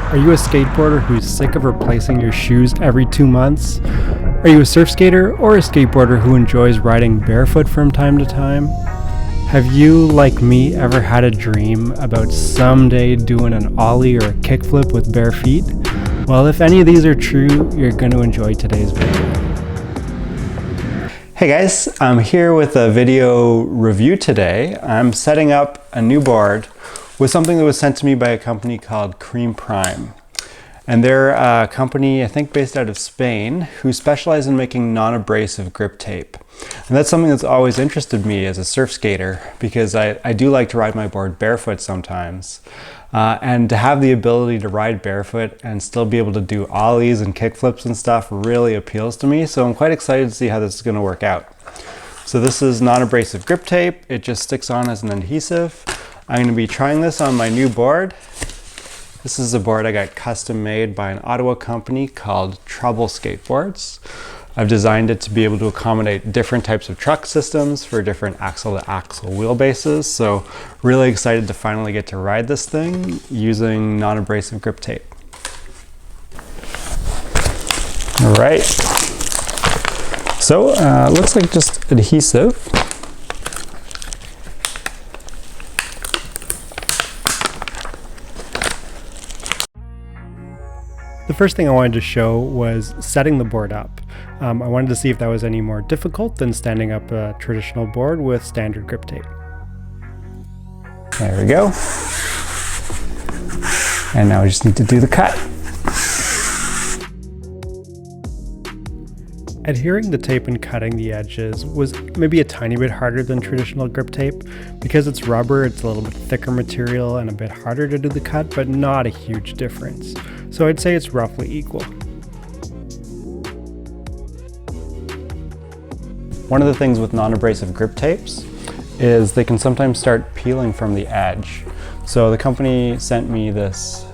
Are you a skateboarder who's sick of replacing your shoes every 2 months? Are you a surf skater or a skateboarder who enjoys riding barefoot from time to time? Have you, like me, ever had a dream about someday doing an ollie or a kickflip with bare feet? Well, if any of these are true, you're going to enjoy today's video. Hey guys, I'm here with a video review today. I'm setting up a new board with something that was sent to me by a company called Cream Prime. And they're a company, I think, based out of Spain, who specialize in making non-abrasive grip tape. And that's something that's always interested me as a surf skater, because I do like to ride my board barefoot sometimes. And to have the ability to ride barefoot and still be able to do ollies and kickflips and stuff really appeals to me. So I'm quite excited to see how this is going to work out. So this is non-abrasive grip tape. It just sticks on as an adhesive. I'm going to be trying this on my new board. This is a board I got custom made by an Ottawa company called Trouble Skateboards. I've designed it to be able to accommodate different types of truck systems for different axle-to-axle wheelbases. So really excited to finally get to ride this thing using non-abrasive grip tape. All right. So looks like just adhesive. The first thing I wanted to show was setting the board up. I wanted to see if that was any more difficult than standing up a traditional board with standard grip tape. There we go. And now we just need to do the cut. Adhering the tape and cutting the edges was maybe a tiny bit harder than traditional grip tape. Because it's rubber, it's a little bit thicker material and a bit harder to do the cut, but not a huge difference. So I'd say it's roughly equal. One of the things with non-abrasive grip tapes is they can sometimes start peeling from the edge. So the company sent me this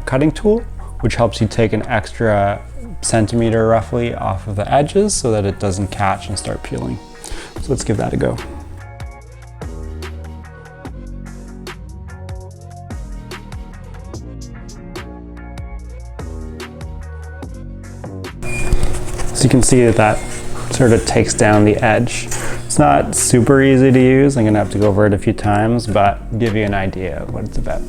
cutting tool, which helps you take an extra centimeter roughly off of the edges so that it doesn't catch and start peeling. So let's give that a go. So you can see that sort of takes down the edge. It's not super easy to use. I'm gonna have to go over it a few times, but give you an idea of what it's about.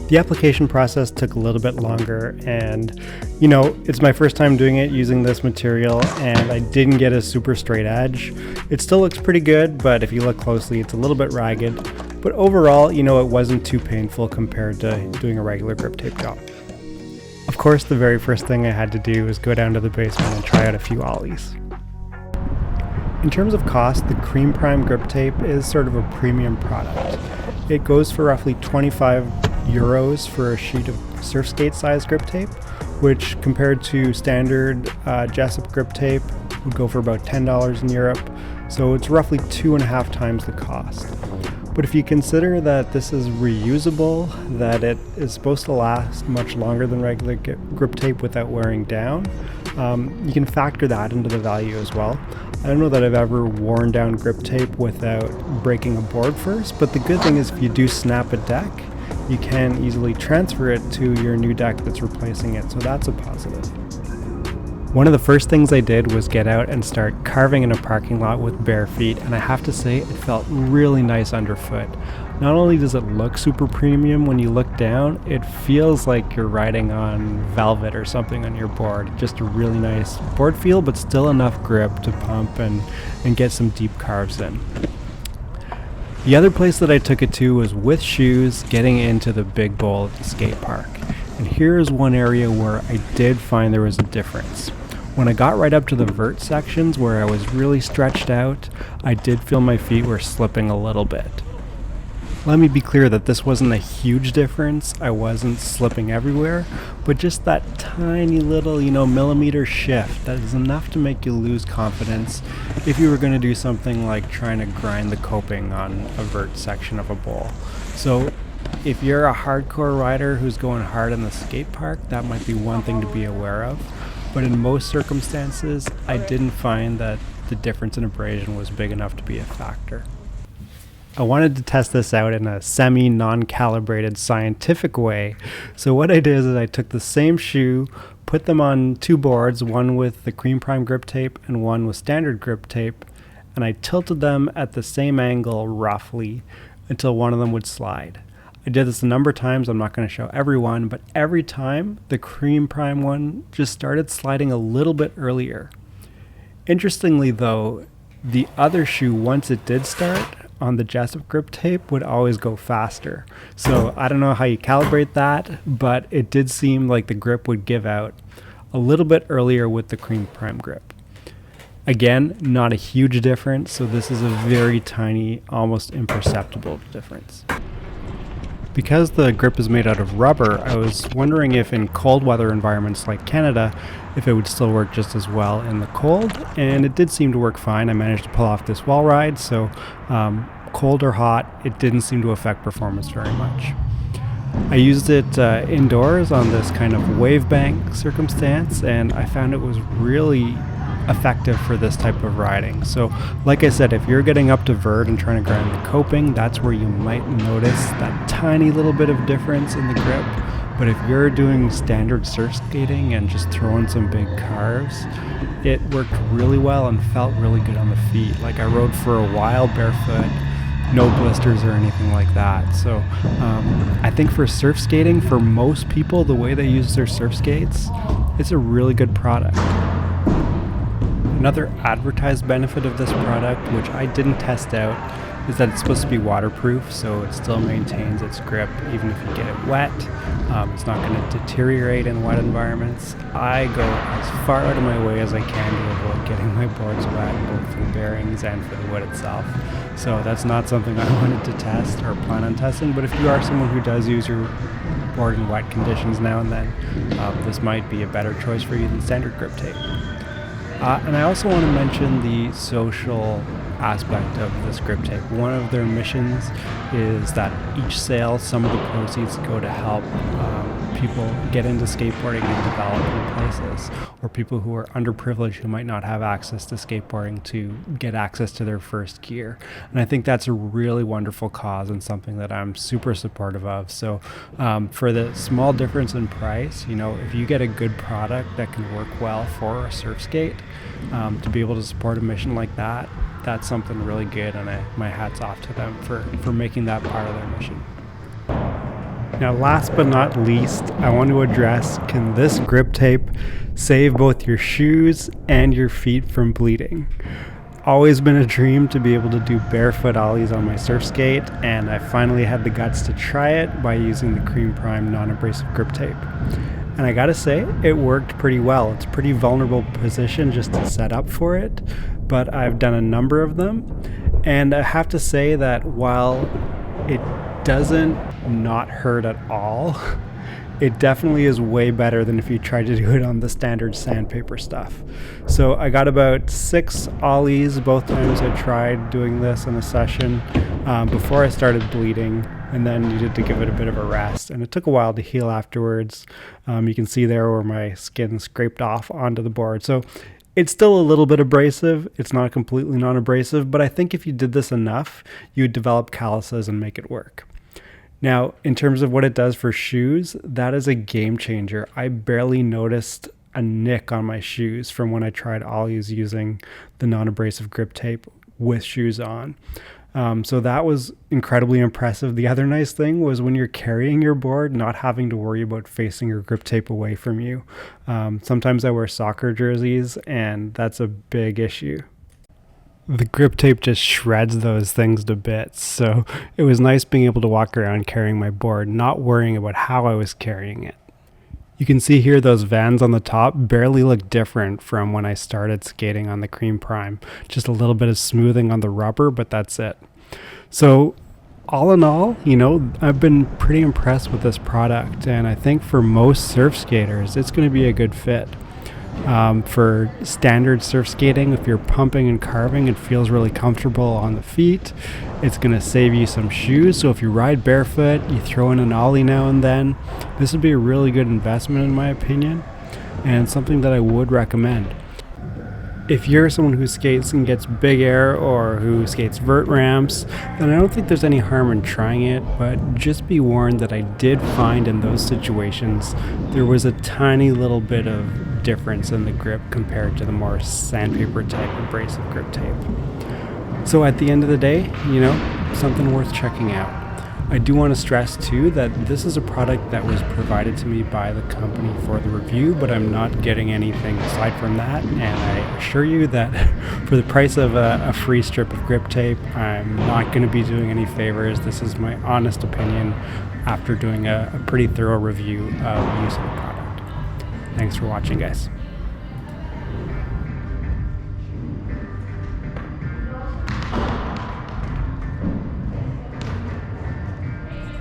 The application process took a little bit longer, and you know, it's my first time doing it using this material, and I didn't get a super straight edge. It still looks pretty good, but if you look closely, it's a little bit ragged. But overall, you know, it wasn't too painful compared to doing a regular grip tape job. Of course, the very first thing I had to do was go down to the basement and try out a few ollies. In terms of cost, the Cream Prime grip tape is sort of a premium product. It goes for roughly 25 euros for a sheet of surf skate size grip tape, which compared to standard Jessup grip tape would go for about $10 in Europe. So it's roughly 2.5 times the cost. But if you consider that this is reusable, that it is supposed to last much longer than regular grip tape without wearing down, you can factor that into the value as well. I don't know that I've ever worn down grip tape without breaking a board first, but the good thing is if you do snap a deck, you can easily transfer it to your new deck that's replacing it, so that's a positive. One of the first things I did was get out and start carving in a parking lot with bare feet, and I have to say it felt really nice underfoot. Not only does it look super premium when you look down, it feels like you're riding on velvet or something on your board. Just a really nice board feel, but still enough grip to pump and get some deep carves in. The other place that I took it to was with shoes, getting into the big bowl at the skate park. And here's one area where I did find there was a difference. When I got right up to the vert sections where I was really stretched out, I did feel my feet were slipping a little bit. Let me be clear that this wasn't a huge difference. I wasn't slipping everywhere, but just that tiny little, millimeter shift that is enough to make you lose confidence if you were going to do something like trying to grind the coping on a vert section of a bowl. So if you're a hardcore rider who's going hard in the skate park, that might be one thing to be aware of. But in most circumstances, I didn't find that the difference in abrasion was big enough to be a factor. I wanted to test this out in a semi-non-calibrated scientific way. So what I did is I took the same shoe, put them on two boards, one with the cream prime grip tape and one with standard grip tape, and I tilted them at the same angle roughly until one of them would slide. I did this a number of times. I'm not going to show every one, but every time the cream prime one just started sliding a little bit earlier. Interestingly though, the other shoe, once it did start on the Jessup grip tape, would always go faster. So I don't know how you calibrate that, but it did seem like the grip would give out a little bit earlier with the cream prime grip. Again, not a huge difference, so this is a very tiny, almost imperceptible difference. Because the grip is made out of rubber, I was wondering if in cold weather environments like Canada, if it would still work just as well in the cold, and it did seem to work fine. I managed to pull off this wall ride, so cold or hot, it didn't seem to affect performance very much. I used it indoors on this kind of wave bank circumstance, and I found it was really effective for this type of riding. So like I said, if you're getting up to vert and trying to grind the coping, that's where you might notice that tiny little bit of difference in the grip. But if you're doing standard surf skating and just throwing some big carves, it worked really well and felt really good on the feet. Like I rode for a while barefoot, no blisters or anything like that. So I think for surf skating, for most people, the way they use their surf skates, it's a really good product. Another advertised benefit of this product, which I didn't test out, is that it's supposed to be waterproof, so it still maintains its grip even if you get it wet. It's not going to deteriorate in wet environments. I go as far out of my way as I can to avoid getting my boards wet, both for the bearings and for the wood itself. So that's not something I wanted to test or plan on testing, but if you are someone who does use your board in wet conditions now and then, this might be a better choice for you than standard grip tape. And I also want to mention the social aspect of this grip tape. One of their missions is that each sale, some of the proceeds go to help people get into skateboarding in developing places, or people who are underprivileged who might not have access to skateboarding to get access to their first gear. And I think that's a really wonderful cause and something that I'm super supportive of. So for the small difference in price, you know, if you get a good product that can work well for a surf skate, to be able to support a mission like that, that's something really good, and my hat's off to them for making that part of their mission. Now, last but not least, I want to address, can this grip tape save both your shoes and your feet from bleeding? Always been a dream to be able to do barefoot ollies on my surf skate, and I finally had the guts to try it by using the Cream Prime non-abrasive grip tape. And I gotta say, it worked pretty well. It's a pretty vulnerable position just to set up for it, but I've done a number of them, and I have to say that while it doesn't not hurt at all, it definitely is way better than if you tried to do it on the standard sandpaper stuff. So I got about 6 ollies both times I tried doing this in a session before I started bleeding, and then needed to give it a bit of a rest. And it took a while to heal afterwards. You can see there where my skin scraped off onto the board. So it's still a little bit abrasive. It's not completely non-abrasive, but I think if you did this enough, you'd develop calluses and make it work. Now, in terms of what it does for shoes, that is a game changer. I barely noticed a nick on my shoes from when I tried ollies using the non-abrasive grip tape with shoes on. So that was incredibly impressive. The other nice thing was when you're carrying your board, not having to worry about facing your grip tape away from you. Sometimes I wear soccer jerseys, and that's a big issue. The grip tape just shreds those things to bits. So it was nice being able to walk around carrying my board, not worrying about how I was carrying it. You can see here those Vans on the top barely look different from when I started skating on the Cream Prime. Just a little bit of smoothing on the rubber, but that's it. So all in all, you know, I've been pretty impressed with this product, and I think for most surf skaters, it's going to be a good fit. For standard surf skating, if you're pumping and carving, it feels really comfortable on the feet. It's going to save you some shoes. So if you ride barefoot, you throw in an ollie now and then, this would be a really good investment in my opinion, and something that I would recommend. If you're someone who skates and gets big air or who skates vert ramps, then I don't think there's any harm in trying it, but just be warned that I did find in those situations there was a tiny little bit of difference in the grip compared to the more sandpaper type abrasive grip tape. So at the end of the day, something worth checking out. I do want to stress too that this is a product that was provided to me by the company for the review, but I'm not getting anything aside from that, and I assure you that for the price of a free strip of grip tape, I'm not going to be doing any favors. This is my honest opinion after doing a pretty thorough review of use of the product. Thanks for watching, guys.